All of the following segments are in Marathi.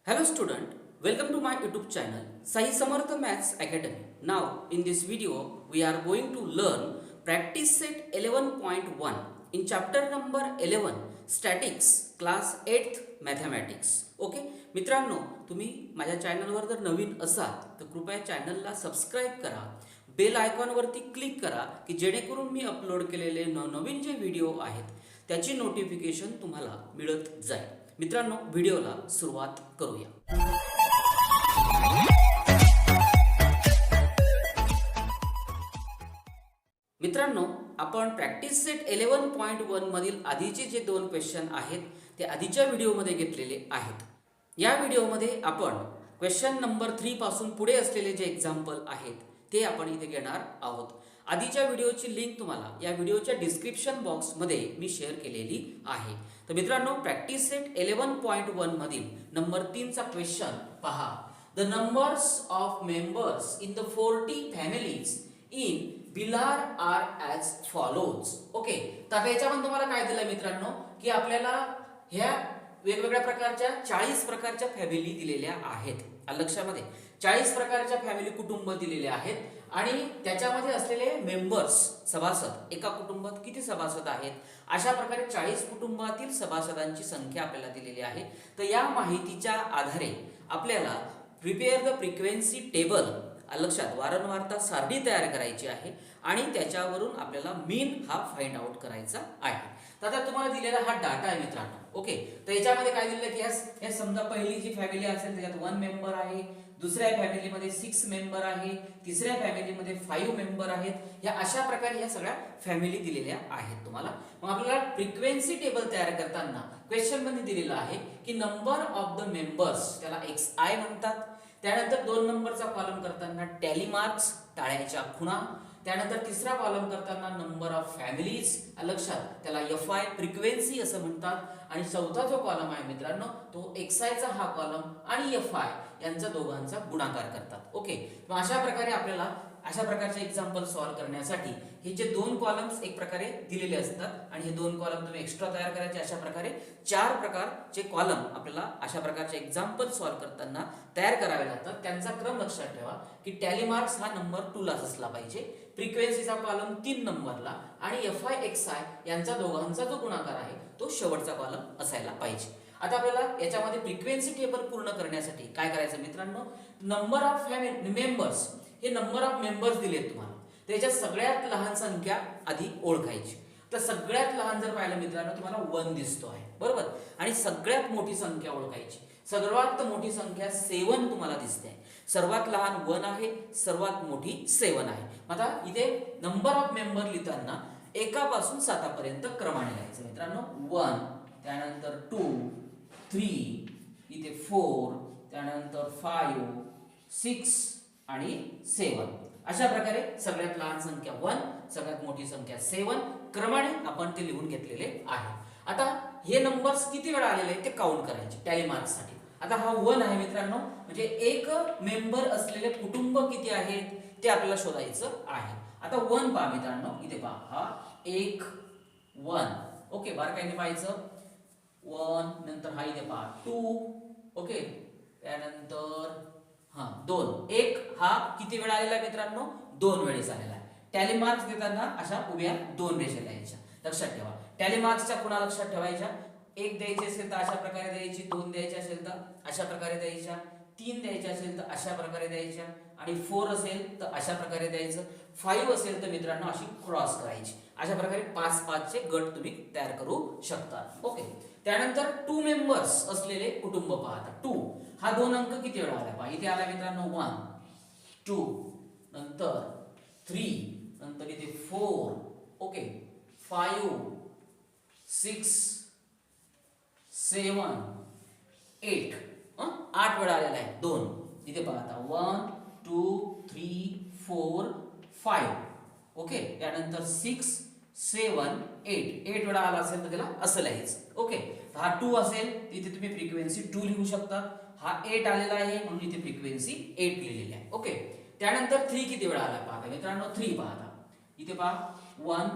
Hello student, welcome to my YouTube channel Saisamarth Maths Academy. Now in this video we are going to learn Practice Set-11.1 in chapter number 11 Statics Class 8th Mathematics. Okay मित्रांनो, तुम्ही माझ्या चॅनलवर जर नवीन असाल तर कृपया चॅनलला सबस्क्राईब करा, बेल आयकॉनवरती क्लिक करा की जेणेकरून मी अपलोड केलेले नवनवीन जे व्हिडिओ आहेत त्याची नोटिफिकेशन तुम्हाला मिळत जाईल. मित्रांनो, व्हिडिओला सुरुवात करूया. मित्रांनो, आपण प्रॅक्टिस सेट 11.1 मधील आधीचे जे दोन क्वेश्चन आहेत ते आधीच्या व्हिडिओमध्ये घेतलेले आहेत. या व्हिडिओमध्ये आपण क्वेश्चन नंबर 3 पासून पुढे असलेले जे एक्झाम्पल आहेत ते आपण इथे घेणार आहोत. आधीच्या व्हिडिओची लिंक तुम्हाला या व्हिडिओच्या डिस्क्रिप्शन बॉक्समध्ये मी शेअर केलेली आहे. तर मित्रांनो, प्रॅक्टिस सेट 11.1 मधील नंबर 3 चा क्वेश्चन पहा. The numbers of members in the 40 families in बिलार आर ॲज फॉलोज. ओके, तर याच्यामध्ये तुम्हाला काय दिलं मित्रांनो की आपल्याला ह्या वेगवेगळ्या प्रकारच्या 40 प्रकारच्या फॅमिली दिलेल्या आहेत. लक्षामध्ये 40 प्रकारच्या फॅमिली कुटुंब दिलेले आहेत आणि त्याच्यामध्ये असलेले मेंबर्स सभासद, एका कुटुंबात किती सभासद आहेत अशा प्रकारे 40 कुटुंबातील सभासदांची संख्या आपल्याला दिलेली आहे. तर या माहितीच्या आधारे आपल्याला प्रिपेअर द फ्रिक्वेन्सी टेबल, लक्षात वारंवारता सारणी तयार करायची आहे आणि त्याच्यावरून आपल्याला मीन हा फाइंड आउट करायचा आहे. तर आता तुम्हाला दिलेला हा डाटा आहे मित्रांनो. ओके, तर याच्यामध्ये काय दिलेलं की हे समजा पहिली जी फॅमिली असेल त्याच्यात 1 मेंबर आहे, दुसऱ्या फॅमिलीमध्ये 6 मेंबर आहे, तिसऱ्या फॅमिलीमध्ये 5 मेंबर आहेत. या अशा प्रकारे या सगळ्या फॅमिली दिलेल्या आहेत तुम्हाला. मग आपल्याला फ्रिक्वेन्सी टेबल तयार करताना क्वेश्चन मध्ये दिलेलं आहे की नंबर ऑफ द मेंबर्स, त्याला xi म्हणतात. त्यानंतर 2 नंबरचा कॉलम करताना टॅली मार्क्स, टाळ्याच्या खुणा. त्यानंतर तिसरा कॉलम करताना नंबर ऑफ फॅमिलीज, लक्षात त्याला fi फ्रिक्वेन्सी असं म्हणतात. आणि चौथा जो कॉलम आहे मित्रांनो तो xi चा हा कॉलम आणि fi यांचा दोघांचा गुणाकार करतात. ओके, मग अशा प्रकारे आपल्याला अशा प्रकारचे एक्झाम्पल सॉल्व्ह करण्यासाठी हे जे 2 कॉलम्स एक प्रकारे दिलेले असतात आणि हे 2 कॉलम तुम्ही एक्स्ट्रा तयार करायचे. अशा प्रकारे 4 प्रकारचे कॉलम आपल्याला अशा प्रकारचे एक्झाम्पल सॉल्व्ह करताना तयार करावे लागतात. त्यांचा क्रम लक्षात ठेवा की टॅली मार्क्स हा नंबर 2 लाच असला पाहिजे, फ्रिक्वेन्सीचा कॉलम 3 नंबरला आणि fi xi यांचा दोघांचा जो गुणाकार आहे तो शेवटचा कॉलम असायला पाहिजे. आता आपल्याला याच्यामध्ये फ्रिक्वेन्सी टेबल पूर्ण करण्यासाठी काय करायचं मित्रांनो, नंबर ऑफ फॅमिली मेंबर्स, हे नंबर ऑफ मेंबर्स दिलेत तुम्हाला. त्याच्यात सगळ्यात लहान संख्या आधी ओळखायची. तर सगळ्यात लहान जर पाहिलं मित्रांनो तुम्हाला 1 दिसतो आहे, बरोबर. आणि सगळ्यात मोठी संख्या ओळखायची. सर्वात मोठी संख्या 7 तुम्हाला दिसते आहे. सर्वात लहान 1 आहे, सर्वात मोठी 7 आहे. आता इथे नंबर ऑफ मेंबर लिहिताना एकापासून 7 पर्यंत क्रमाने लिहायचं मित्रांनो. 1, त्यानंतर 2, 3, इथे 4, त्यानंतर 5, 6 आणि 7. अशा प्रकारे सगळ्यात लहान संख्या 1, सगळ्यात मोठी संख्या 7 क्रमाने आपण ते लिहून घेतलेले आहे. आता हे नंबर्स किती वेळा आलेले आहेत ते काउंट करायचे टॅली मार्क्स साठी. आता हा 1 आहे मित्रांनो, म्हणजे एक मेंबर असलेले कुटुंब किती आहेत ते आपल्याला शोधायचं आहे. आता 1 पहा मित्रांनो, इथे पहा हा 1 1. ओके, बारकाईने पाहायचं. 1 नंतर हा इथे पहा 2. ओके, त्यानंतर 2. 1 हा किती वेळा आलेला आहे मित्रांनो, 2 वेळेस आलेला आहे. टॅली मार्क्स देताना अशा उभ्या 2 रेषा द्यायच्या. लक्षात ठेवा, टॅली मार्क्सच्या खुणा लक्षात ठेवायच्या. 1 द्यायची असेल तर अशा प्रकारे द्यायची, 2 द्यायची असेल तर अशा प्रकारे द्यायच्या, 3 द्यायची असेल तर अशा प्रकारे द्यायच्या आणि 4 असेल तर अशा प्रकारे द्यायचं. 5 असेल तर मित्रांनो अशी क्रॉस करायची. अशा प्रकारे 5-5 चे गट तुम्ही तयार करू शकता. ओके, त्यानंतर 2 मेंबर्स असलेले कुटुंब पाहता. 2 हा 2 अंक किती वेळा आला पहा. इथे आला मित्रांनो 1, 2, नंतर 3, नंतर इथे 4, ओके 5, 6, 7, 8. 8 वेळा आलेला आहे 2. इथे पहा आता 1, 2, 3, 4, 5. ओके, त्यानंतर 6, 7, 8. 8 वेळा आला असेल तर त्याला असं लिहायचं. ओके, हा 2 असेल तिथे तुम्ही फ्रिक्वेन्सी 2 लिहू शकता. हा 8 आलेला आहे म्हणून इथे फ्रिक्वेन्सी 8 लिहिलेली आहे. ओके, त्यानंतर 3 किती वेळा आला पहा मित्रांनो. 3 पहा इथे पहा 1,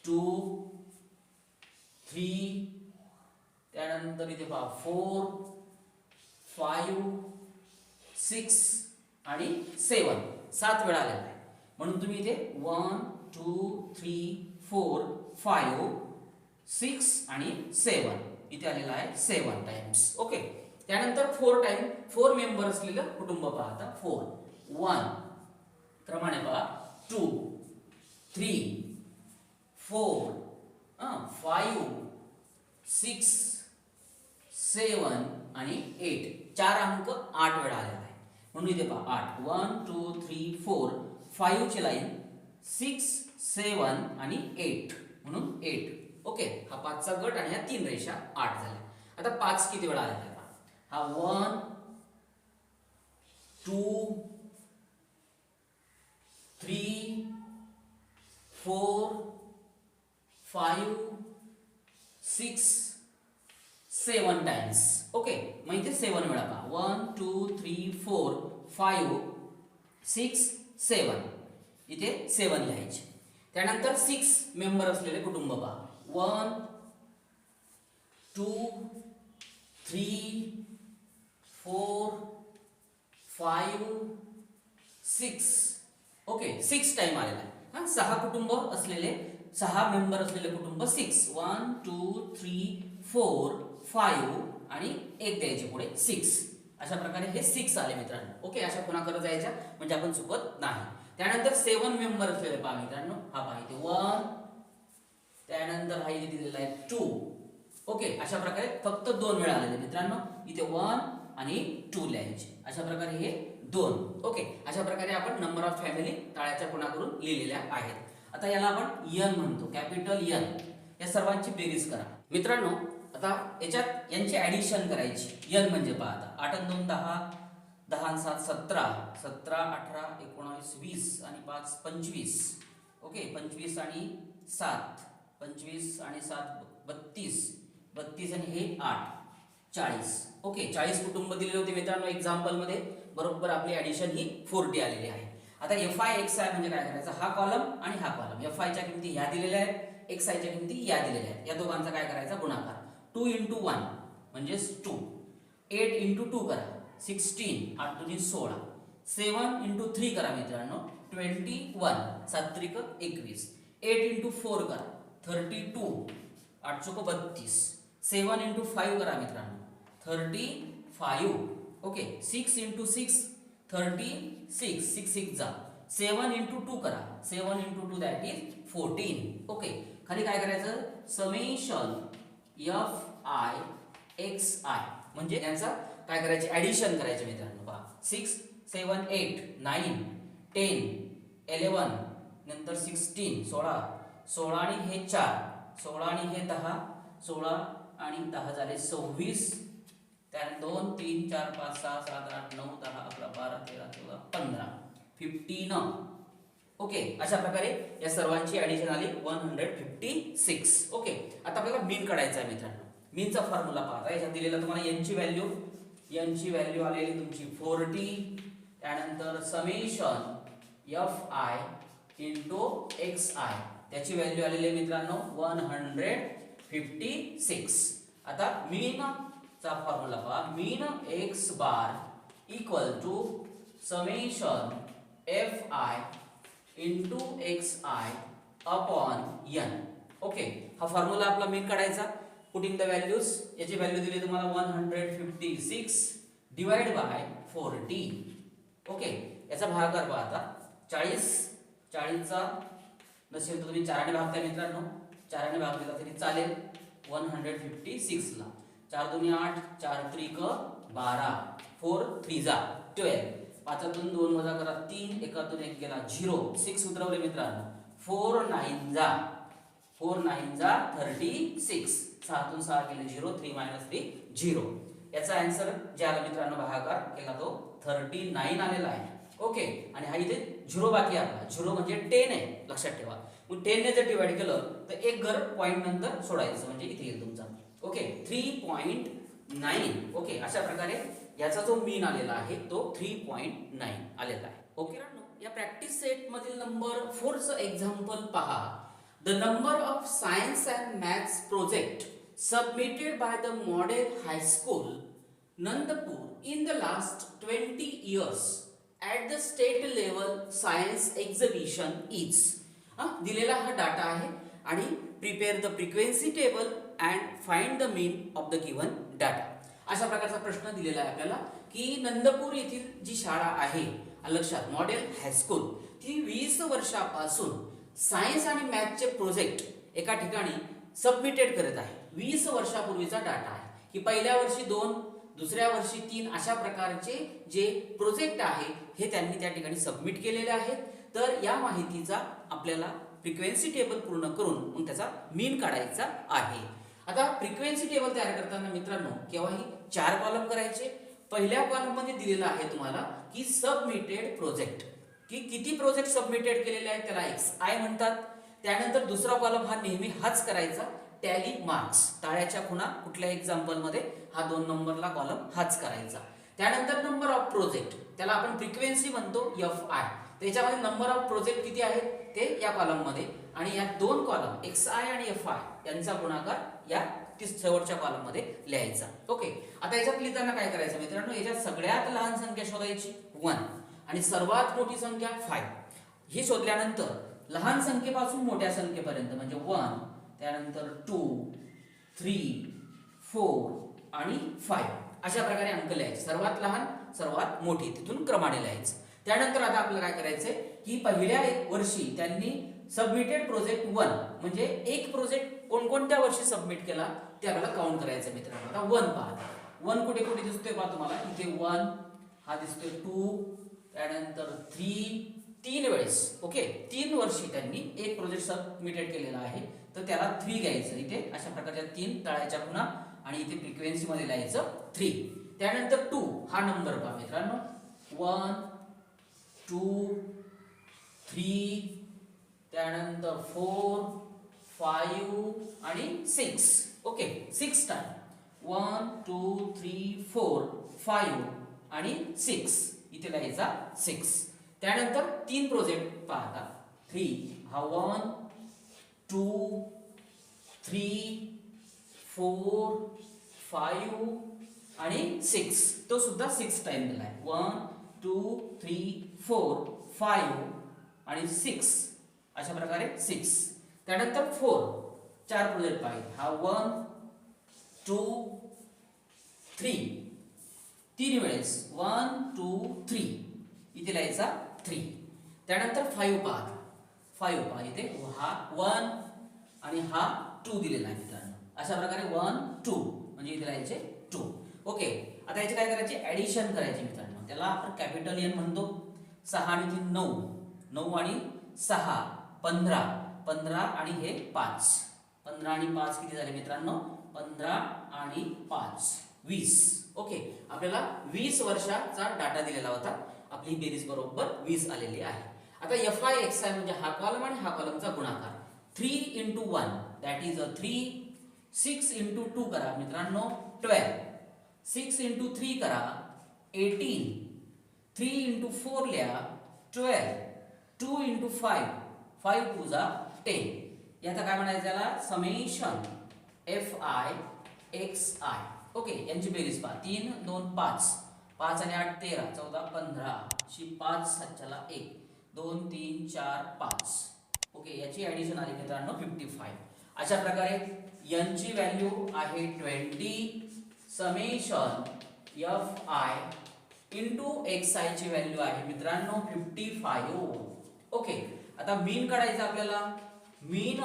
2, 3, त्यानंतर इथे पहा 4, 5 6 आणि 7 7 वेळा आलेला आहे. म्हणून तुम्ही इथे 1 2 3 4 5 6 आणि 7 इथे आलेला आहे 7 टाइम्स. ओके. त्यानंतर 4 टाइम 4 मेंबर असलेलं कुटुंब पाहता 4 1 क्रमाने पहा 2 3 4 5 6 7 आणि 8 4 अंक 8 वेळा आलेला आहे. म्हणून इथे पहा 8 1 2 3 4 5 ची लाईन 6 7 आणि 8 म्हणून 8. ओके. हा 5चा गट आणि ह्या 3 रेषा 8 झाल्या. आता 5 किती वेळा आलेला आहे हा 1 2 3 4 5 6 7 टाइम्स. ओके. मग इथे 7 वेळा पहा 1 2 3 4 5 6 7 इथे 7 लिहायचे. त्यानंतर 6 मेंबर असलेले कुटुंब पहा 1 2 3 4 5 6. ओके. 6 टाइम आलेला आहे. हा 6 कुटुंब असलेले 6 मेंबर असलेले कुटुंब 6 1 2 3 4 5 आणि एक द्यायचे पुढे 6. अशा प्रकारे हे 6 आले मित्रांनो. ओके. अशा कोणाकडे जायच्या म्हणजे आपण चुकत नाही. त्यानंतर 7 मेंबर असलेले पहा मित्रांनो हा पहा इथे 1 त्यानंतर हा इथे दिलेला आहे 2. ओके. अशा प्रकारे फक्त 2 वेळा आलेले मित्रांनो. इथे 1 आणि 2 लिहायचे. अशा प्रकारे हे 2. ओके. अशा प्रकारे आपण नंबर ऑफ फॅमिली तळाच्या कोणाकडून लिहिलेल्या आहेत. आता याला आपण n म्हणतो कॅपिटल N. या सर्वांची बेरीज करा मित्रांनो. आता याच्यात यांची ऍडिशन करायची. n म्हणजे पहा आता 8 आणि 2 10 10 आणि 7 17 17 18 19 20 आणि 5 25. ओके. 25 आणि 7 25 आणि 7 32 32 आणि हे 8 40. ओके. 40 कुटुंब दिलेले होते मित्रांनो एक्झाम्पल मध्ये. बरोबर आपली ऍडिशन ही 40 आलेली आहे. आता fi xi म्हणजे काय करायचं हा कॉलम आणि हा कॉलम. fi च्या किमती ह्या दिलेल्या आहेत xi च्या किमती या दिलेल्या आहेत. या दोघांचा काय करायचा गुणाकार 2 × 1 म्हणजे 2 8 × 2 करा 16 8 2 16 7 × 3 करा मित्रांनो 21 7 त्रिक 21 8 × 4 करा 32 8 चोक 32 7 × 5 करा मित्रांनो 35. ओके. 6 × 6 36 6 6 जा 7 × 2 करा 7 × 2 दॅट इज 14. ओके. खाली काय करायचं समेशन fi xi म्हणजे यांचा काय करायचे ऍडिशन करायचे मित्रांनो. पहा 6 7 8 9 10 11 नंतर 16 16 16 आणि हे 4 16 आणि हे 10 16 आणि 10 झाले 26. त्यानंतर 2 3 4 5 6 7 8 9 10 11 12 13 14 15 15. ओके. अशा प्रकारे या सर्वांची ऍडिशन आली 156. ओके. आता आपल्याला मीन काढायचा आहे मित्रांनो. मीनचा फॉर्म्युला पहा. याच्यात दिलेला तुम्हाला n ची व्हॅल्यू आलेली तुमची 40. त्यानंतर समेशन fi × xi त्याची व्हॅल्यू आलेली आहे मित्रांनो 156. आता मीन चा फॉर्म्युला पहा. Mean x bar equal to summation fi × xi upon n. Okay. हा फॉर्म्युला आपला मीन काढायचा. Putting the values. याची व्हॅल्यू दिली तुम्हाला 156 डिवाइड बाय 40. ओके. याचा भागाकार पहा आता 40 40चा नसेल तर तुम्ही 4 ने भागताय मित्रांनो. 4 ने भाग दिला तरी चालेल 156 ला 4 2 8 4 त्रिक 12 4 3 जा 12 5 2 वजा करा 3 1 1 गेला 0 6 उतरवले मित्रांनो 4 9 जा 36 6 6 गेले 0 3 3 0. याचा आन्सर जे आला मित्रांनो भागाकार केला तो 39 आलेला आहे. ओके. आणि हा इथे 0 बाकी आहे. 0 म्हणजे 10 आहे लक्षात ठेवा. मग 10 ने जर डिवाइड केलं तर एक घर पॉइंट नंतर सोडायचं म्हणजे इथे येईल तुमचा. ओके. 3.9. ओके. अशा प्रकारे याचा जो मीन आलेला आहे तो 3.9 आलेला आहे. ओके. या प्रॅक्टिस सेट मधील नंबर 4 चं एक्झाम्पल पहा. The number of science and maths project submitted by the model high school Nandpur in the last 20 years at the state level science exhibition is. दिलेला हा डाटा आहे आणि prepare the frequency table and find the mean of the given data. अशा प्रकारचा प्रश्न दिलेला आहे आपल्याला की नंदपूर येथील जी शाळा आहे लक्षात मॉडेल हायस्कूल ती 20 वर्षापासून सायन्स आणि मॅथचे प्रोजेक्ट एका ठिकाणी सबमिटेड करत आहे. 20 वर्षापूर्वीचा डाटा आहे की पहिल्या वर्षी 2, दुसऱ्या वर्षी 3 अशा प्रकारचे जे प्रोजेक्ट आहे हे त्यांनी त्या ठिकाणी सबमिट केलेले आहेत. तर या माहितीचा आपल्याला फ्रिक्वेन्सी टेबल पूर्ण करून मग त्याचा मीन काढायचा आहे. आता फ्रिक्वेन्सी टेबल तयार करताना मित्रांनो केव्हाही 4 कॉलम करायचे. पहिल्या कॉलम मध्ये दिलेला आहे तुम्हाला की सबमिटेड प्रोजेक्ट की किती प्रोजेक्ट सबमिटेड केलेले आहेत त्याला XI म्हणतात. त्यानंतर दुसरा कॉलम हा नेहमी हाच करायचा टॅली मार्क्स टाळ्याच्या खुणा कुठल्या एक्झाम्पल मध्ये हा 2 नंबरला कॉलम हाच करायचा. त्यानंतर नंबर ऑफ प्रोजेक्ट त्याला आपण फ्रिक्वेन्सी म्हणतो FI. त्याच्यामध्ये नंबर ऑफ प्रोजेक्ट किती आहेत ते या कॉलम मध्ये आणि या 2 कॉलम XI आणि FI यांचा गुणाकार या शेवटच्या कॉलम मध्ये लिहायचा. ओके. आता याच्यात लिहिताना काय करायचं मित्रांनो याच्यात सगळ्यात लहान संख्या शोधायची 1 आणि सर्वात मोठी संख्या 5. ही शोधल्यानंतर लहान संख्येपासून मोठ्या संख्येपर्यंत म्हणजे 1 त्यानंतर 2, 3, 4 आणि 5 अशा प्रकारे अंक लिहायचे. सर्वात लहान सर्वात मोठी तिथून क्रमाने लिहायचं. त्यानंतर आता आपल्याला काय करायचंय की पहिल्या वर्षी त्यांनी सबमिटेड प्रोजेक्ट 1 म्हणजे एक प्रोजेक्ट कोणकोणत्या वर्षी सबमिट केला ते आपल्याला काउंट करायचं मित्रांनो. आता 1 पहा. 1 कुठे कुठे दिसतोय पहा तुम्हाला इथे 1 हा दिसतोय 2 त्यानंतर 3 वेळेस. ओके. 3 वर्षी त्यांनी एक प्रोजेक्ट सबमिटेड केलेला आहे तर त्याला 3 घ्यायचं. इथे अशा प्रकारच्या 3 तळाच्या खुणा आणि इथे फ्रिक्वेन्सी मध्ये लिहायचं 3. त्यानंतर 2 हा नंबर पहा मित्रांनो 1, 2, 3 त्यानंतर 4, 5 आणि 6. ओके. 6 टाइम 1, 2, 3, 4, 5 आणि 6 इथे लिहायचा 6. त्यानंतर 3 प्रोजेक्ट पाहता 3 हा 1, 2, 3, 4, 5 आणि 6 तो सुद्धा 6 टाइम दिलाय. 1, 2, 3, 4, 5 आणि 6 अशा प्रकारे 6. त्यानंतर 4 प्रोजेक्ट पाहिजे हा 1, 2, 3 3 वेळेस 1, 2, 3 इथे लिहायचा 3. त्यानंतर 5 पहा इथे हा 1 आणि हा 2 दिलेला आहे मित्रांनो. अशा प्रकारे 1, 2 म्हणजे इथे लिहायचे 2. ओके. आता याचे काय करायचे ऍडिशन करायचे मित्रांनो. त्याला आपण कॅपिटल N म्हणतो. 6 आणि 3 9 आणि 6 15 15 आणि हे 5 15 आणि 5 किती झाले मित्रांनो 15 आणि 5 20. ओके. आपल्याला 20 वर्षाचा डाटा दिलेला होता. आपली बेरीज बरोबर 20 आलेली आहे. आता FI XI म्हणजे हा कॉलम आणि हा कॉलमचा गुणाकार 3 × 1 दॅट इज 3. 6 × 2 करा मित्रांनो 12. 6 × 3 करा 18. 3 × 4 लिहा 12. 2 × 5 5 2 10. याचा काय म्हणायचं त्याला समेशन FI XI. ओके. यांची बेरीज पहा 3 2 5 5 आणि 8 13 14 15 5 7 1 2 3 4 5. ओके. याची ऍडिशन आली मित्रांनो 55. अशा प्रकारे n ची व्हॅल्यू आहे 20 समेशन FI × XI ची व्हॅल्यू आहे मित्रांनो 55. ओके. आता मीन काढायचं आपल्याला. Mean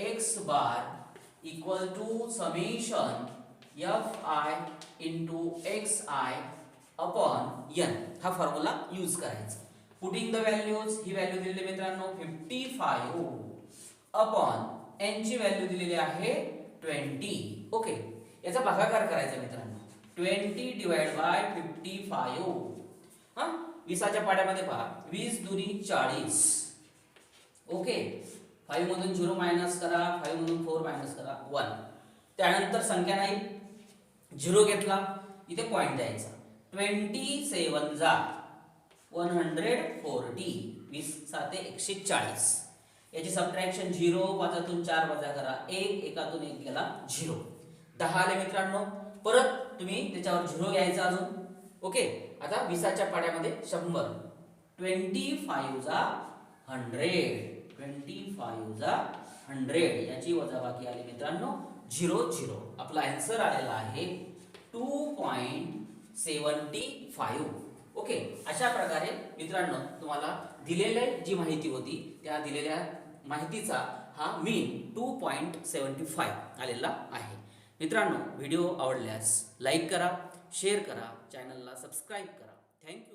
x bar equal to summation FI × XI upon n हा फॉर्म्युला यूज करायचा. पुटिंग द व्हॅल्यूज ही व्हॅल्यू दिलेली मित्रांनो 55 अपॉन n ची व्हॅल्यू दिलेली आहे 20. ओके. याचा भागाकार करायचा मित्रांनो 20 डिवाइड बाय 55. 20च्या पाड्यामध्ये पहा 20 दुनी 40. ओके. 5 मधून 0 मायनस करा 5 मधून 4 मायनस करा 1. त्यानंतर संख्या नाही 0 घेतला इथे पॉइंट द्यायचा 27 जा 140 20 7 140. याची सबट्रॅक्शन 0 5तून 4 वजा करा 1 1तून 1 गेला 0. 10 आले मित्रांनो. परत तुम्ही त्याच्यावर 0 घ्यायचा अजून. ओके, आता 20च्या पाड्यामध्ये 100, 25 जा 100, 25 जा 100 याची वजाबाकी आली मित्रांनो 0. आपला आन्सर आलेला आहे 2.75. ओके, अशा प्रकारे मित्रांनो तुम्हाला दिलेली जी माहिती होती त्या दिलेल्या माहितीचा हा मीन 2.75 आलेला आहे. मित्रांनो, व्हिडिओ आवडल्यास लाईक करा, शेअर करा, चॅनलला सबस्क्राईब करा. थँक्यू.